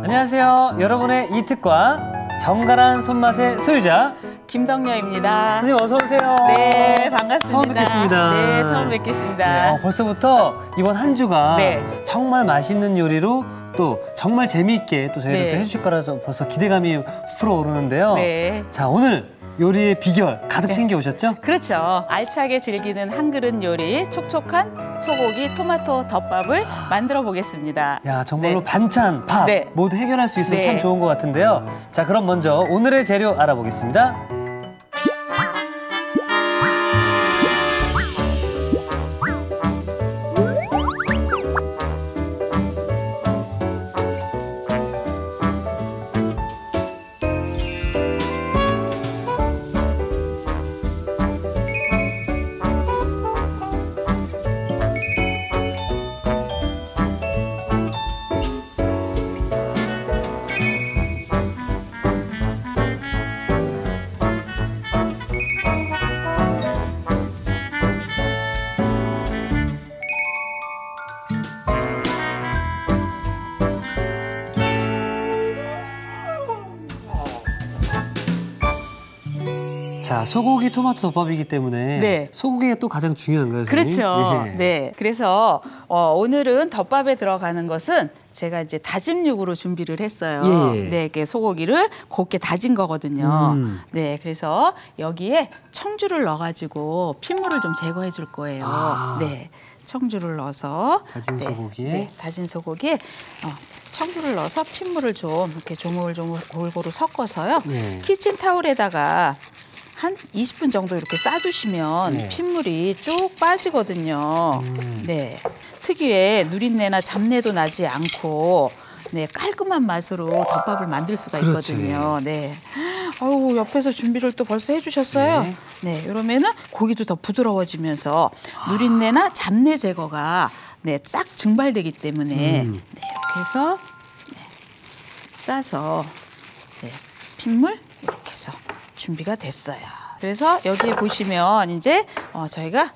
안녕하세요. 여러분의 이특과 정갈한 손맛의 소유자 김덕녀입니다. 선생님 어서 오세요. 네, 반갑습니다. 처음 뵙겠습니다. 네, 처음 뵙겠습니다. 네, 벌써부터 이번 한 주가 네. 정말 맛있는 요리로 또 정말 재미있게 또 저희를 네. 또 해주실 거라서 벌써 기대감이 불어오르는데요. 네. 자, 오늘 요리의 비결 가득 챙겨오셨죠? 그렇죠. 알차게 즐기는 한 그릇 요리, 촉촉한 소고기 토마토 덮밥을 만들어 보겠습니다. 야, 정말로 네. 반찬, 밥 네. 모두 해결할 수 있어서 네. 참 좋은 것 같은데요. 자, 그럼 먼저 오늘의 재료 알아보겠습니다. 자, 소고기 토마토 덮밥이기 때문에 네. 소고기가 또 가장 중요한가요, 선생님? 그렇죠. 예. 네. 그래서 오늘은 덮밥에 들어가는 것은 제가 이제 다짐 육으로 준비를 했어요. 예, 예. 네, 이렇게 소고기를 곱게 다진 거거든요. 음. 네, 그래서 여기에 청주를 넣어가지고 핏물을 좀 제거해 줄 거예요. 아. 네, 청주를 넣어서 다진 소고기에? 네, 다진 소고기에 청주를 넣어서 핏물을 좀 이렇게 조물조물 골고루 섞어서요. 네. 키친타올에다가 한 20분 정도 이렇게 싸두시면 네. 핏물이 쭉 빠지거든요. 네, 특유의 누린내나 잡내도 나지 않고 네, 깔끔한 맛으로 덮밥을 만들 수가 그렇죠. 있거든요. 네. 아우, 옆에서 준비를 또 벌써 해주셨어요. 네. 네, 이러면은 고기도 더 부드러워지면서 누린내나 잡내 제거가 네, 싹 증발되기 때문에 네, 이렇게 해서 네, 싸서 네, 핏물 이렇게 해서 준비가 됐어요. 그래서 여기에 보시면 이제 저희가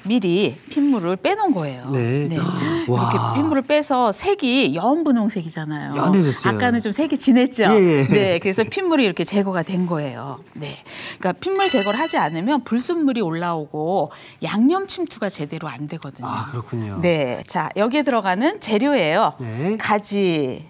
미리 핏물을 빼놓은 거예요. 네. 와. 이렇게 핏물을 빼서 색이 연한 분홍색이잖아요. 연해졌어요. 아까는 좀 색이 진했죠. 예. 네, 그래서 핏물이 이렇게 제거가 된 거예요. 네, 그러니까 핏물 제거를 하지 않으면 불순물이 올라오고 양념 침투가 제대로 안 되거든요. 아, 그렇군요. 네, 자 여기에 들어가는 재료예요. 네. 가지.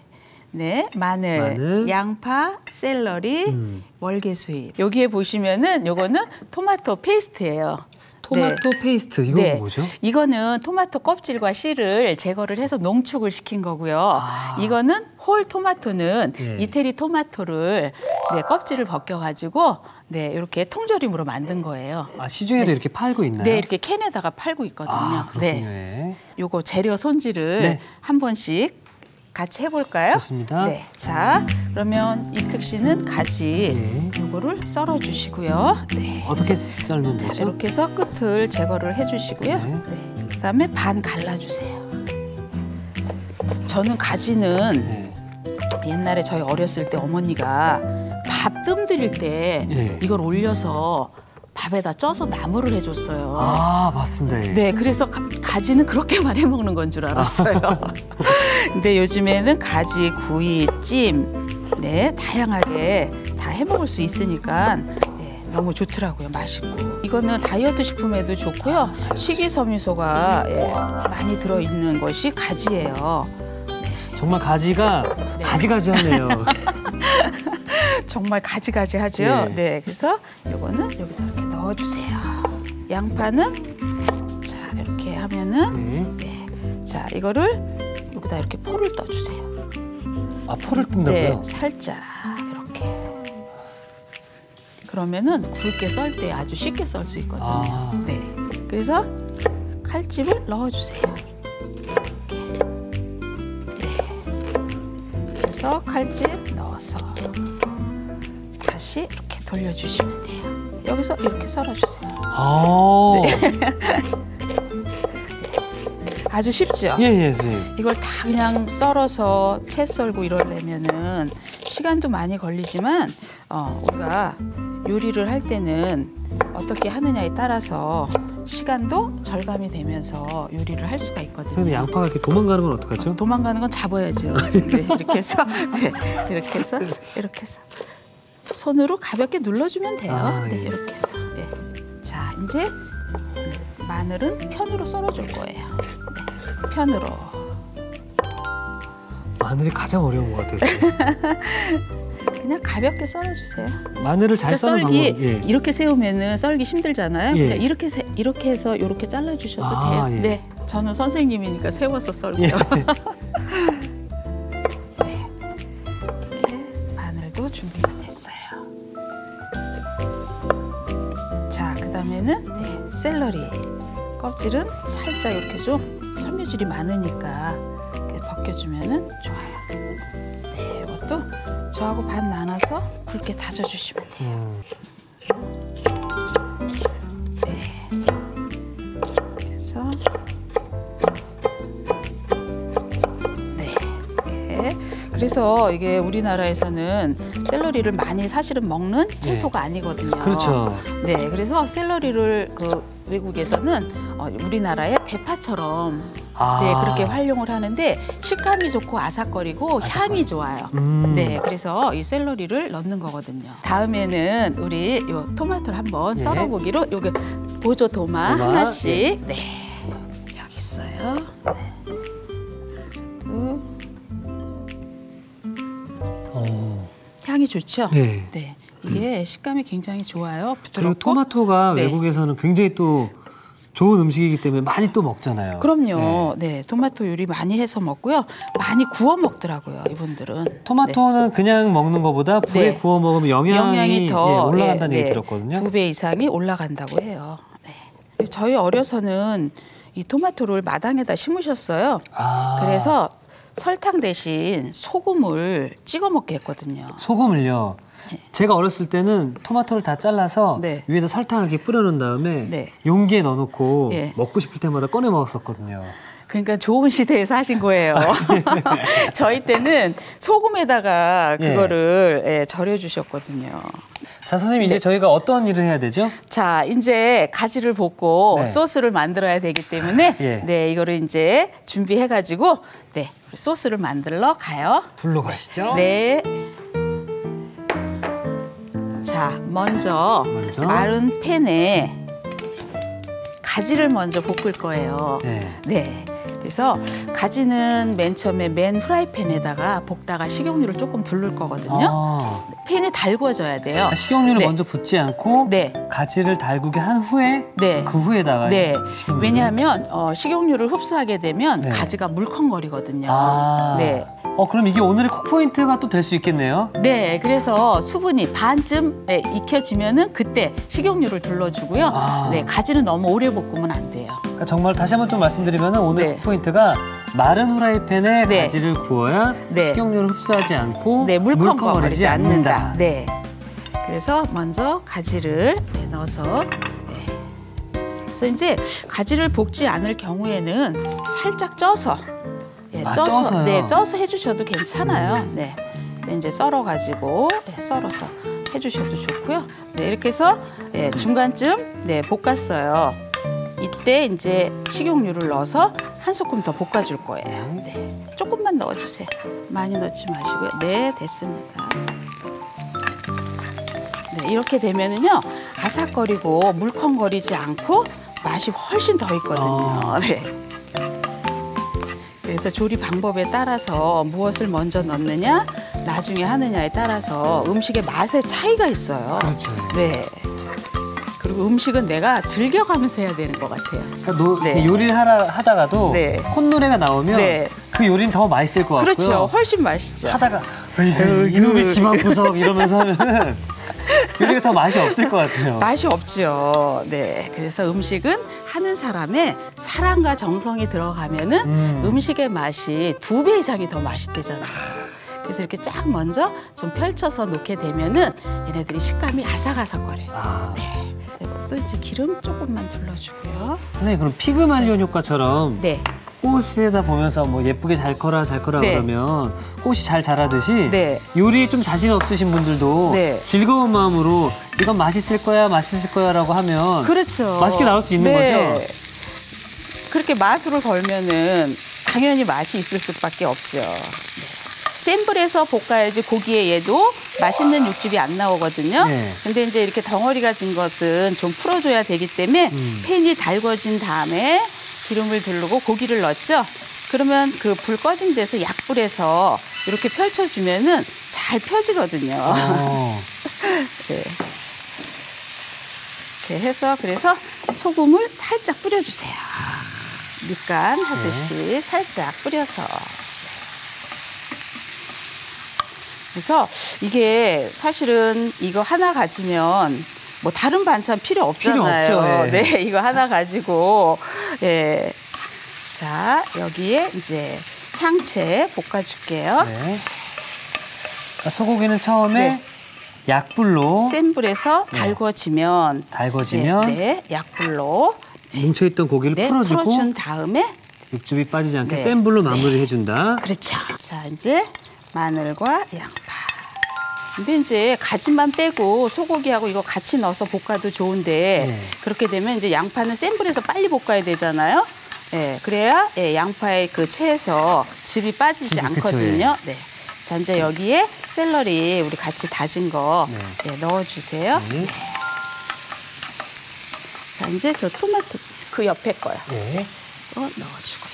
네, 마늘, 양파, 샐러리, 월계수잎. 여기에 보시면은 요거는 토마토 페이스트예요. 토마토 페이스트, 이건 네. 뭐죠? 이거는 토마토 껍질과 씨를 제거를 해서 농축을 시킨 거고요. 아. 이거는 홀 토마토는 네. 이태리 토마토를 네, 껍질을 벗겨가지고 네, 이렇게 통조림으로 만든 거예요. 아, 시중에도 네. 이렇게 팔고 있나요? 네, 이렇게 캔에다가 팔고 있거든요. 아, 그렇군요. 네, 요거 재료 손질을 네. 한 번씩 같이 해볼까요? 좋습니다. 네, 자 그러면 이특 씨는 가지 네. 요거를 썰어 주시고요. 네, 어떻게 썰면 되죠? 이렇게 해서 끝을 제거를 해주시고요. 네. 네, 그다음에 반 갈라주세요. 저는 가지는 네. 옛날에 저희 어렸을 때 어머니가 밥 뜸 들일 때 네. 이걸 올려서 밥에다 쪄서 나물을 해줬어요. 아, 맞습니다. 예. 네, 그래서 가지는 그렇게만 해먹는 건 줄 알았어요. 근데 요즘에는 가지, 구이, 찜, 네, 다양하게 다 해먹을 수 있으니까 네, 너무 좋더라고요. 맛있고. 이거는 다이어트 식품에도 좋고요. 식이섬유소가 많이 들어있는 것이 가지예요. 정말 가지가 네. 가지가지하네요. 정말 가지가지하죠. 네. 네, 그래서 이거는 여기다 이렇게 넣어주세요. 양파는 자 이렇게 하면은 네. 네, 자 이거를 여기다 이렇게 포를 떠주세요. 아, 포를 뜬다고요? 네, 살짝 이렇게. 그러면은 굵게 썰 때 아주 쉽게 썰 수 있거든요. 아. 네, 그래서 칼집을 넣어주세요. 이렇게. 네, 그래서 칼집 넣어서 다시 이렇게 돌려주시면 돼요. 여기서 이렇게 썰어주세요. 아. 아주 쉽죠? 예, 선생님. 이걸 다 그냥 썰어서 채 썰고 이러려면은 시간도 많이 걸리지만 우리가 요리를 할 때는 어떻게 하느냐에 따라서 시간도 절감이 되면서 요리를 할 수가 있거든요. 근데 양파가 이렇게 도망가는 건 어떡하죠? 도망가는 건 잡아야죠. 네, 이렇게 해서 이렇게 해서 손으로 가볍게 눌러주면 돼요. 네, 예. 이렇게 해서. 네. 자, 이제 마늘은 편으로 썰어줄 거예요. 네, 편으로. 마늘이 가장 어려운 것 같아요. 지금. 그냥 가볍게 썰어주세요. 마늘을 잘 써는 썰기 방법. 예. 이렇게 세우면은 썰기 힘들잖아요. 예. 그냥 이렇게 해서 이렇게 잘라주셔도 돼요. 예. 네, 저는 선생님이니까 세워서 썰고요. 예. 네, 이렇게 마늘도 준비가 됐어요. 자, 그다음에는 네, 샐러리 껍질은 살짝 이렇게 좀 섬유질이 많으니까 이렇게 벗겨주면은 좋아요. 네, 이것도 저하고 반 나눠서 굵게 다져주시면 돼요. 네. 그래서 네, 이렇게. 그래서 이게 우리나라에서는 샐러리를 많이 사실은 먹는 채소가 아니거든요. 그렇죠. 네, 그래서 샐러리를 그 외국에서는 우리나라의 대파처럼 네, 그렇게 활용을 하는데 식감이 좋고 아삭거리고 향이 좋아요. 네, 그래서 이 샐러리를 넣는 거거든요. 다음에는 우리 요 토마토를 한번 네. 썰어보기로 요게 보조 도마 하나씩 예. 네, 여기 있어요. 네. 또 향이 좋죠? 네. 네, 이게 식감이 굉장히 좋아요. 부드럽고. 그리고 토마토가 네. 외국에서는 굉장히 또 좋은 음식이기 때문에 많이 또 먹잖아요. 그럼요. 네, 토마토 요리 많이 해서 먹고요. 많이 구워 먹더라고요, 이분들은. 토마토는 그냥 먹는 것보다 불에 네. 구워 먹으면 영양이 더 올라간다는 얘기 들었거든요. 2배 이상이 올라간다고 해요. 네. 저희 어려서는 이 토마토를 마당에다 심으셨어요. 그래서 설탕 대신 소금을 찍어 먹게 했거든요. 소금을요. 제가 어렸을 때는 토마토를 다 잘라서 네. 위에다 설탕을 이렇게 뿌려놓은 다음에 네. 용기에 넣어놓고 예. 먹고 싶을 때마다 꺼내 먹었었거든요. 그러니까 좋은 시대에 사신 거예요. 저희 때는 소금에다가 그거를 예, 절여주셨거든요. 자, 선생님 이제 저희가 어떤 일을 해야 되죠? 자, 이제 가지를 볶고 네. 소스를 만들어야 되기 때문에 예. 네, 이거를 이제 준비해가지고 네, 소스를 만들러 가요. 불로 가시죠. 네. 자, 먼저 마른 팬에 가지를 먼저 볶을 거예요. 네. 네. 그래서 가지는 맨 처음에 맨 프라이팬에다가 볶다가 식용유를 조금 두를 거거든요. 팬이 달궈져야 돼요. 식용유를 네. 먼저 붓지 않고 네. 가지를 달구게 한 후에 네. 그 후에다가 네. 식용유를. 왜냐하면 식용유를 흡수하게 되면 네. 가지가 물컹거리거든요. 네. 그럼 이게 오늘의 쿡포인트가 또 될 수 있겠네요. 네, 그래서 수분이 반쯤 익혀지면은 그때 식용유를 둘러주고요. 네, 가지는 너무 오래 볶으면 안 돼요. 그러니까 정말 다시 한번 좀 말씀드리면 오늘 네. 쿡포인트가 마른 후라이팬에 네. 가지를 구워야 네. 식용유를 흡수하지 않고 네, 물컹거리지 않는다. 않는다. 네. 그래서 먼저 가지를 넣어서 그래서 이제 가지를 볶지 않을 경우에는 살짝 쪄서 쪄서요? 네, 쪄서 해주셔도 괜찮아요. 네. 네, 이제 썰어가지고 썰어서 해주셔도 좋고요. 네, 이렇게 해서 중간쯤 볶았어요. 이때 이제 식용유를 넣어서 한 소끔 더 볶아줄 거예요. 네, 조금만 넣어주세요. 많이 넣지 마시고요. 네, 됐습니다. 네, 이렇게 되면은요 아삭거리고 물컹거리지 않고 맛이 훨씬 더 있거든요. 네. 그래서 조리 방법에 따라서 무엇을 먼저 넣느냐, 나중에 하느냐에 따라서 음식의 맛의 차이가 있어요. 그렇죠. 네. 그리고 음식은 내가 즐겨가면서 해야 되는 것 같아요. 그러니까 네. 요리를 하다가도 네. 콧노래가 나오면 네. 그 요리는 더 맛있을 것 같고요. 그렇죠. 훨씬 맛있죠. 하다가 이놈의 집안 구석 이러면서 하면은 요리가 더 맛이 없을 것 같아요. 맛이 없죠. 네. 그래서 음식은 하는 사람의 사랑과 정성이 들어가면은 음식의 맛이 2배 이상이 더 맛있대잖아요. 그래서 이렇게 쫙 먼저 좀 펼쳐서 놓게 되면은 얘네들이 식감이 아삭아삭거려요. 네. 또 이제 기름 조금만 둘러주고요. 선생님 그럼 피그말리온 효과처럼 네. 꽃에다 보면서 뭐 예쁘게 잘 커라 잘 커라 네. 그러면 꽃이 잘 자라듯이 네. 요리에 좀 자신 없으신 분들도 네. 즐거운 마음으로 이건 맛있을 거야라고 하면 그렇죠. 맛있게 나올 수 있는 네. 거죠. 그렇게 마술을 걸면은 당연히 맛이 있을 수밖에 없죠. 네. 센 불에서 볶아야지 고기에 얘도 맛있는 육즙이 안 나오거든요. 네. 근데 이제 이렇게 덩어리가 진 것은 좀 풀어줘야 되기 때문에 팬이 달궈진 다음에 기름을 두르고 고기를 넣었죠. 그러면 그 불 꺼진 데서 약불에서 이렇게 펼쳐주면은 잘 펴지거든요. 네. 이렇게 해서 그래서 소금을 살짝 뿌려주세요. 밑간 하듯이 살짝 뿌려서. 그래서 이게 사실은 이거 하나 가지면 뭐 다른 반찬 필요 없잖아요. 필요 없죠, 예. 네, 이거 하나 가지고 예. 자, 여기에 이제 향채 볶아줄게요. 네. 그러니까 소고기는 처음에 네. 약불로 센 불에서 네. 달궈지면 달궈지면 약불로 뭉쳐있던 고기를 풀어주고 풀어준 다음에 육즙이 빠지지 않게 네. 센 불로 마무리해준다. 그렇죠. 자, 이제 마늘과 양파. 근데 이제 가지만 빼고 소고기하고 이거 같이 넣어서 볶아도 좋은데 네. 그렇게 되면 이제 양파는 센 불에서 빨리 볶아야 되잖아요. 예, 그래야 양파의 그 채에서 즙이 빠지지 즙이, 않거든요. 네. 자, 이제 여기에 샐러리 우리 같이 다진 거 네. 넣어주세요. 네. 자, 이제 저 토마토 그 옆에 거요. 네. 넣어주고요.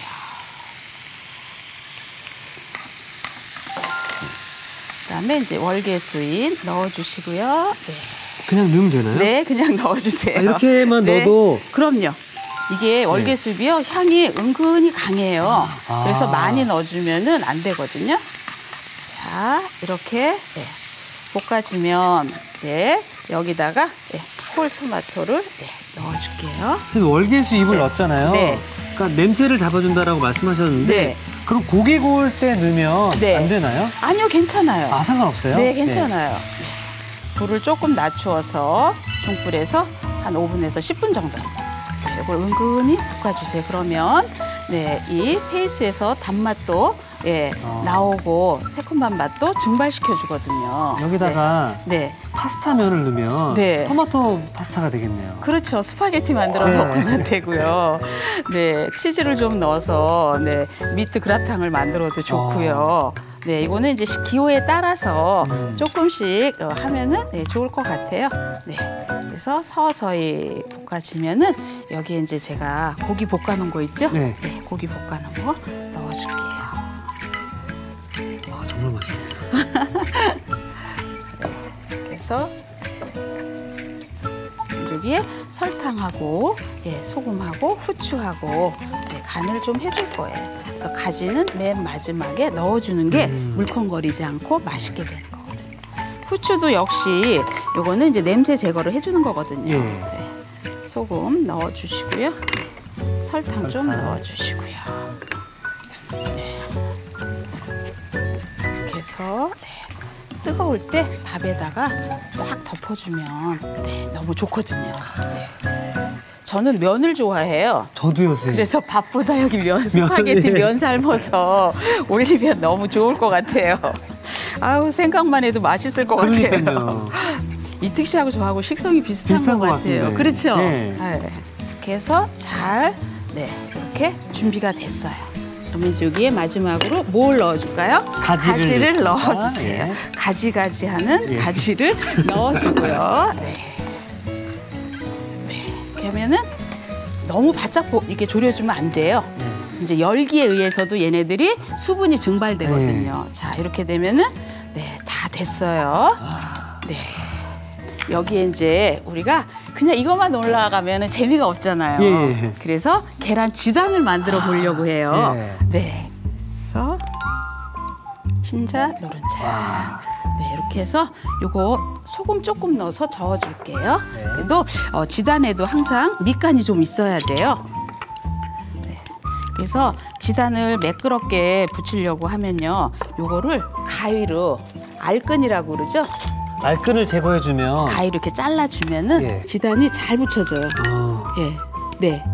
그다음에 이제 월계수인 넣어주시고요. 네. 그냥 넣으면 되나요? 네, 그냥 넣어주세요. 아, 이렇게만 네, 넣어도 그럼요. 이게 월계수비요 향이 은근히 강해요. 아. 그래서 많이 넣어주면은 안 되거든요. 자, 이렇게 볶아지면 여기다가 홀토마토를 넣어줄게요. 선생님 월계수 잎을 넣었잖아요. 네. 그러니까 냄새를 잡아준다라고 말씀하셨는데 네. 그럼 고기 구울 때 넣으면 네. 안 되나요? 아니요, 괜찮아요. 아 상관없어요? 네, 괜찮아요. 네. 불을 조금 낮추어서 중불에서 한 5분에서 10분 정도. 이걸 은근히 볶아주세요. 그러면 이 페이스에서 단맛도 나오고 새콤한 맛도 증발시켜 주거든요. 여기다가 네. 파스타면을 넣으면 네. 토마토 파스타가 되겠네요. 그렇죠. 스파게티 만들어 먹으면 되고요. 네, 치즈를 좀 넣어서 미트 그라탕을 만들어도 좋고요. 네, 이거는 이제 기호에 따라서 조금씩 하면은 좋을 것 같아요. 네, 그래서 서서히 볶아지면은 여기에 이제 제가 고기 볶아놓은 거 있죠? 네. 네, 고기 볶아놓은 거 넣어줄게요. 아, 정말 맛있네요. 그래서 여기에 설탕하고 소금하고 후추하고 간을 좀 해줄 거예요. 그래서 가지는 맨 마지막에 넣어주는 게 물컹거리지 않고 맛있게 되는 거거든요. 후추도 역시 요거는 이제 냄새 제거를 해주는 거거든요. 네. 소금 넣어주시고요. 설탕 좀 넣어주시고요. 네. 이렇게 해서 뜨거울 때 밥에다가 싹 덮어주면 너무 좋거든요. 저는 면을 좋아해요. 저도요, 선생님. 그래서 밥보다 여기 스파게티 면 삶아서 올리면 너무 좋을 것 같아요. 아우, 생각만 해도 맛있을 것 같아요. 이특 씨하고 저하고 식성이 비슷한 것 같아요. 같습니다. 그렇죠? 네. 이렇게 해서 잘 이렇게 준비가 됐어요. 그러면 이제 여기에 마지막으로 뭘 넣어줄까요? 가지를 넣어주세요. 예. 가지가지하는 가지를 넣어주고요. 이렇게 하면은 너무 바짝 이렇게 졸여주면 안 돼요. 이제 열기에 의해서도 얘네들이 수분이 증발되거든요. 자, 이렇게 되면은 다 됐어요. 네. 여기에 이제 우리가 그냥 이것만 올라가면 재미가 없잖아요. 예. 그래서 계란 지단을 만들어 보려고 해요. 예. 네. 그래서 흰자, 노른자. 네, 이렇게 해서 요거 소금 조금 넣어서 저어줄게요. 그래도 지단에도 항상 밑간이 좀 있어야 돼요. 네. 그래서 지단을 매끄럽게 붙이려고 하면요, 요거를 가위로 알끈이라고 그러죠. 알끈을 제거해주면 가위로 이렇게 잘라주면은 지단이 잘 붙여져요. 네.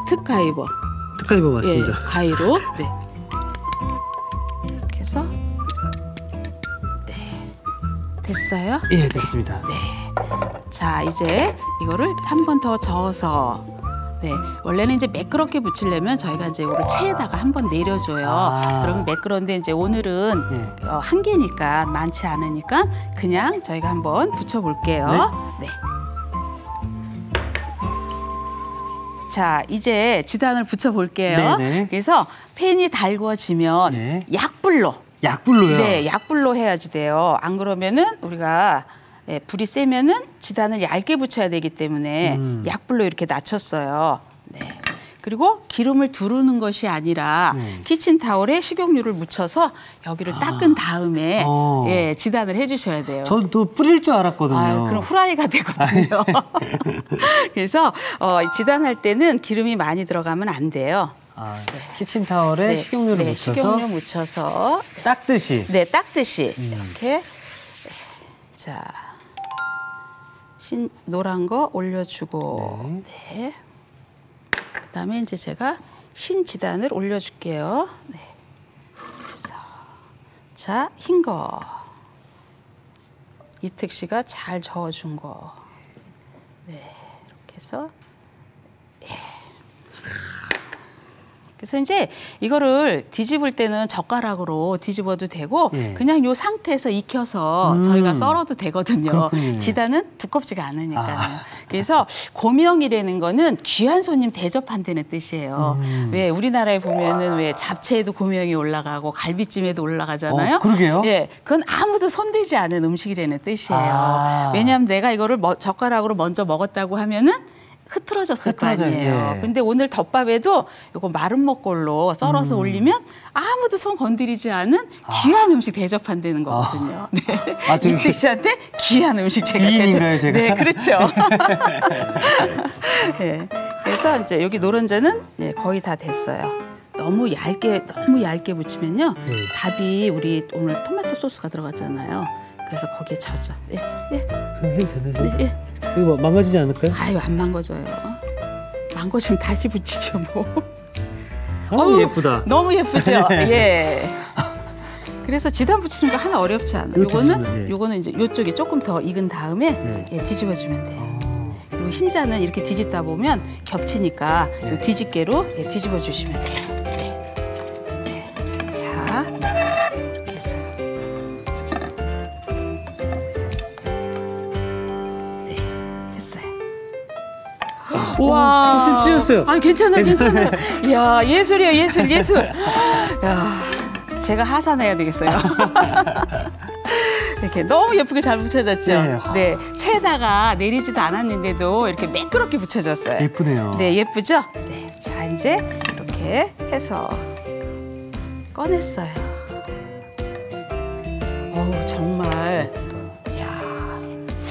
특가위버. 착하게 먹었습니다. 예, 가위로. 네. 이렇게 해서 네. 됐어요? 예, 됐습니다. 네. 자, 이제 이거를 한 번 더 저어서 네, 원래는 이제 매끄럽게 부치려면 저희가 이제 이거를 체에다가 한 번 내려줘요. 그러면 매끄러운데 이제 오늘은 한 개니까 많지 않으니까 그냥 저희가 한번 붙여볼게요. 네. 자, 이제 지단을 붙여볼게요. 네네. 그래서 팬이 달궈지면 네. 약불로. 약불로요? 네, 약불로 해야지 돼요. 안 그러면은 우리가 불이 세면은 지단을 얇게 붙여야 되기 때문에 약불로 이렇게 낮췄어요. 네. 그리고 기름을 두르는 것이 아니라 키친타올에 식용유를 묻혀서 여기를 닦은 다음에 예, 지단을 해주셔야 돼요. 전 또 뿌릴 줄 알았거든요. 그럼 후라이가 되거든요. 그래서 지단할 때는 기름이 많이 들어가면 안 돼요. 키친타월에 네. 식용유를 네, 묻혀서 식용유 묻혀서 닦듯이. 네, 닦듯이 이렇게 자 노란 거 올려주고 네. 그다음에 이제 제가 흰 지단을 올려줄게요. 네. 그래서 자, 흰 거 이특 씨가 잘 저어준 거. 네, 이렇게 해서 그래서 이제 이거를 뒤집을 때는 젓가락으로 뒤집어도 되고 그냥 요 상태에서 익혀서 저희가 썰어도 되거든요. 그렇군요. 지단은 두껍지가 않으니까요. 그래서 고명이라는 거는 귀한 손님 대접한다는 뜻이에요. 왜 우리나라에 보면은 왜 잡채에도 고명이 올라가고 갈비찜에도 올라가잖아요. 그러게요? 예, 그건 아무도 손대지 않은 음식이라는 뜻이에요. 왜냐하면 내가 이거를 젓가락으로 먼저 먹었다고 하면은 흐트러졌을 거 아니에요. 예. 근데 오늘 덮밥에도 이거 마른 먹골로 썰어서 올리면 아무도 손 건드리지 않은 귀한 음식 대접한다는 거거든요. 네. 이특 씨한테 귀한 음식 제가 귀인인가요, 제가? 네, 그렇죠. 네. 그래서 이제 여기 노른자는 네, 거의 다 됐어요. 너무 얇게 붙이면요. 밥이 우리 오늘 토마토 소스가 들어갔잖아요. 그래서 거기에 젖어. 네, 네. 그럼 해도 되나요? 네. 이거 망가지지 않을까요? 아유, 안 망가져요. 망가지면 다시 붙이죠, 뭐. 예쁘다. 너무 예쁘죠? 예. 그래서 지단 붙이는 거 하나 어렵지 않아요. 요거는 이제 요쪽이 조금 더 익은 다음에 예, 뒤집어주면 돼요. 그리고 흰자는 이렇게 뒤집다 보면 겹치니까 요 뒤집개로 예, 뒤집어 주시면 돼요. 네. 자, 이렇게 해서. 와, 코심 찢었어요. 아, 괜찮아요. 이야, 예술이에요, 예술. 야, 제가 하산해야 되겠어요. 이렇게 너무 예쁘게 잘 붙여졌죠. 네, 채에다가 내리지도 않았는데도 이렇게 매끄럽게 붙여졌어요. 예쁘네요. 네, 예쁘죠. 네, 자 이제 이렇게 해서 꺼냈어요. 어우, 정말.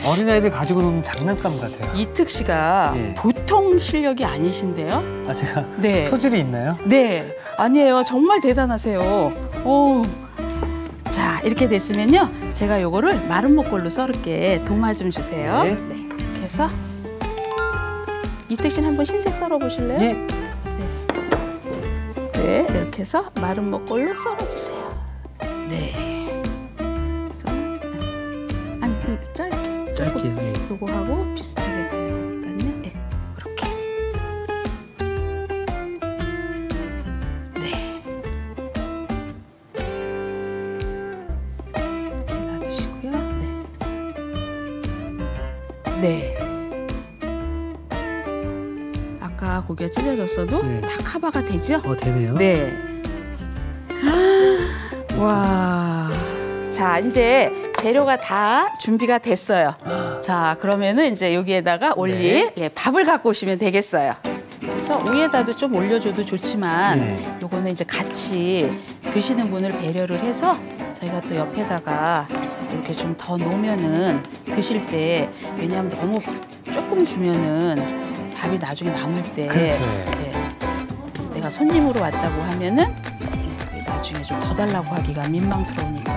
어린아이들 가지고 노는 장난감 같아요. 이특 씨가 보통 실력이 아니신데요? 아, 제가 네. 소질이 있나요? 네, 아니에요. 정말 대단하세요. 오. 자, 이렇게 됐으면요. 제가 요거를 마른 목골로 썰을게. 도마 좀 주세요. 네. 이렇게 해서 이특 씨는 한번 흰색 썰어 보실래요? 예. 네, 이렇게 해서 마른 목골로 썰어주세요. 네. 짧게요. 요거하고 비슷하게 되니까요. 네, 그렇게. 네. 이렇게 놔두시고요. 네. 네. 아까 고기가 찢어졌어도 다 커버가 되죠? 되네요. 네. 와. 자, 이제 재료가 다 준비가 됐어요. 자, 그러면은 이제 여기에다가 올릴 밥을 갖고 오시면 되겠어요. 그래서 위에다도 좀 올려줘도 좋지만 요거는 이제 같이 드시는 분을 배려를 해서 저희가 또 옆에다가 이렇게 좀 더 놓으면은 드실 때, 왜냐하면 너무 조금 주면은 밥이 나중에 남을 때 그렇죠. 내가 손님으로 왔다고 하면은 나중에 좀 더 달라고 하기가 민망스러우니까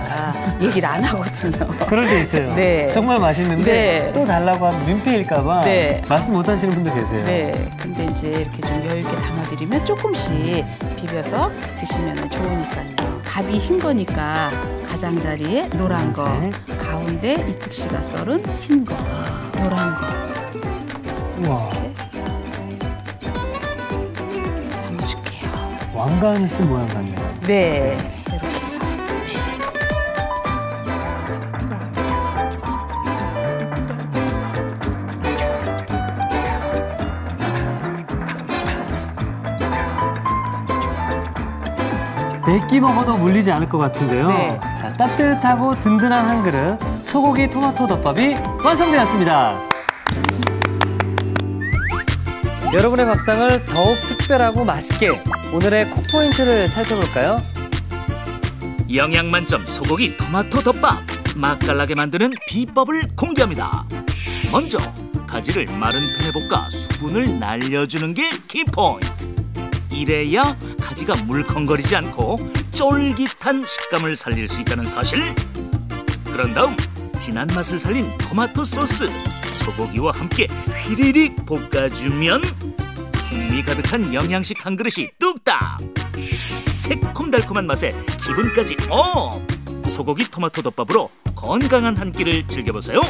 얘기를 안 하거든요. 그럴 때 있어요. 네. 정말 맛있는데 네. 또 달라고 하면 민폐일까 봐 네. 말씀 못 하시는 분도 계세요. 네. 근데 이제 이렇게 좀 여유 있게 담아드리면 조금씩 비벼서 드시면 좋으니까요. 밥이 흰 거니까 가장자리에 노란 거, 노란색. 가운데 이특 씨가 썰은 흰 거, 노란 거. 우와. 담아줄게요. 왕관을 쓴 모양 같네요. 네. 이렇게 해서. 네 끼 먹어도 물리지 않을 것 같은데요. 네. 자, 따뜻하고 든든한 한 그릇 소고기 토마토 덮밥이 완성되었습니다. 여러분의 밥상을 더욱 특별하고 맛있게 오늘의 콕포인트를 살펴볼까요? 영양 만점 소고기 토마토 덮밥 맛깔나게 만드는 비법을 공개합니다. 먼저 가지를 마른 팬에 볶아 수분을 날려주는 게 키포인트. 이래야 가지가 물컹거리지 않고 쫄깃한 식감을 살릴 수 있다는 사실. 그런 다음 진한 맛을 살린 토마토 소스 소고기와 함께 휘리릭 볶아주면 풍미 가득한 영양식 한 그릇이 뚝딱. 새콤달콤한 맛에 기분까지 업! 소고기 토마토 덮밥으로 건강한 한 끼를 즐겨보세요.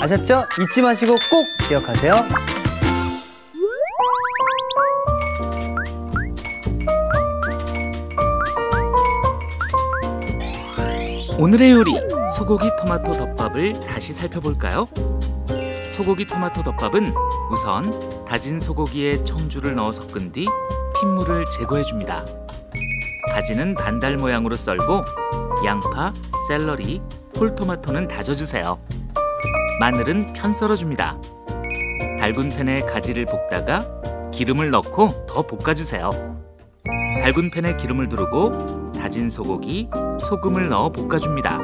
아셨죠? 잊지 마시고 꼭 기억하세요. 오늘의 요리 소고기 토마토 덮밥을 다시 살펴볼까요? 소고기 토마토 덮밥은 우선 다진 소고기에 청주를 넣어 섞은 뒤 핏물을 제거해줍니다. 가지는 반달 모양으로 썰고 양파, 샐러리, 홀토마토는 다져주세요. 마늘은 편 썰어줍니다. 달군 팬에 가지를 볶다가 기름을 넣고 더 볶아주세요. 달군 팬에 기름을 두르고 다진 소고기, 소금을 넣어 볶아줍니다.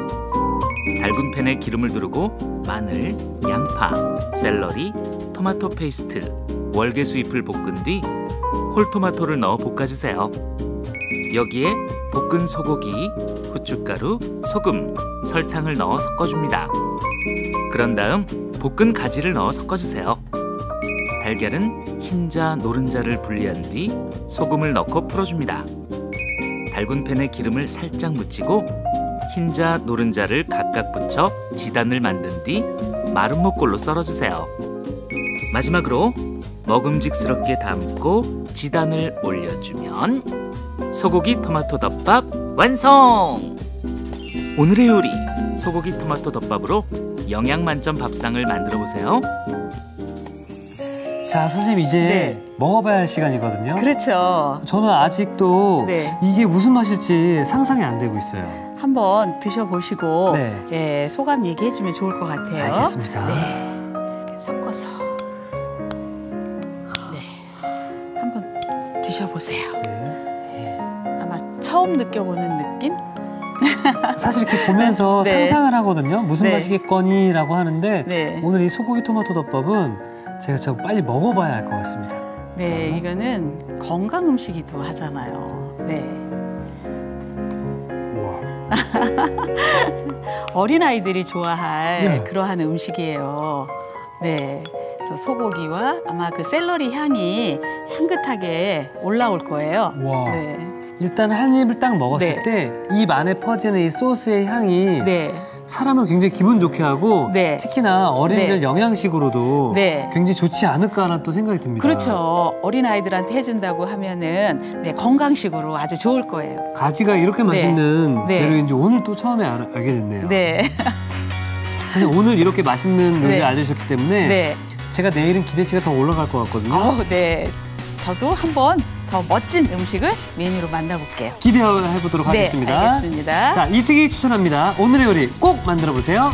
달군 팬에 기름을 두르고 마늘, 양파, 샐러리, 토마토 페이스트, 월계수 잎을 볶은 뒤 홀토마토를 넣어 볶아주세요. 여기에 볶은 소고기, 후춧가루, 소금, 설탕을 넣어 섞어줍니다. 그런 다음 볶은 가지를 넣어 섞어주세요. 달걀은 흰자, 노른자를 분리한 뒤 소금을 넣고 풀어줍니다. 달군 팬에 기름을 살짝 묻히고 흰자, 노른자를 각각 붙여 지단을 만든 뒤 마른 목골로 썰어주세요. 마지막으로 먹음직스럽게 담고 지단을 올려주면 소고기 토마토 덮밥 완성! 오늘의 요리 소고기 토마토 덮밥으로 영양 만점 밥상을 만들어 보세요. 자, 선생님 이제 네. 먹어봐야 할 시간이거든요. 그렇죠. 저는 아직도 네. 이게 무슨 맛일지 상상이 안 되고 있어요. 한번 드셔보시고 네. 예, 소감 얘기해주면 좋을 것 같아요. 알겠습니다. 네. 이렇게 섞어서 네. 한번 드셔보세요. 네. 아마 처음 느껴보는 느낌? 사실 이렇게 보면서 네. 상상을 하거든요. 무슨 네. 맛이겠거니라고 하는데 네. 오늘 이 소고기 토마토 덮밥은 제가 좀 빨리 먹어봐야 할 것 같습니다. 네, 이거는 건강 음식이기도 하잖아요. 네. 우와. 어린아이들이 좋아할 네. 그러한 음식이에요. 네. 그래서 소고기와 아마 그 샐러리 향이 향긋하게 올라올 거예요. 와. 네. 일단 한 입을 딱 먹었을 네. 때 입 안에 퍼지는 이 소스의 향이 네. 사람을 굉장히 기분 좋게 하고 네. 특히나 어린이들 네. 영양식으로도 네. 굉장히 좋지 않을까라는 또 생각이 듭니다. 그렇죠. 어린아이들한테 해준다고 하면은 네, 건강식으로 아주 좋을 거예요. 가지가 이렇게 맛있는 네. 재료인지 오늘 또 처음에 알게 됐네요. 네. 사실 오늘 이렇게 맛있는 요리를 네. 알려주셨기 때문에 네. 제가 내일은 기대치가 더 올라갈 것 같거든요. 네. 저도 한번 더 멋진 음식을 메뉴로 만들어볼게요. 기대해보도록 네, 하겠습니다. 알겠습니다. 자, 이특이 추천합니다. 오늘의 요리 꼭 만들어보세요.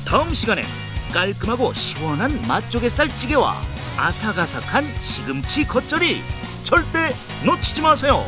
다음 시간엔 깔끔하고 시원한 맛조개살 찌개와 아삭아삭한 시금치 겉절이 절대 놓치지 마세요.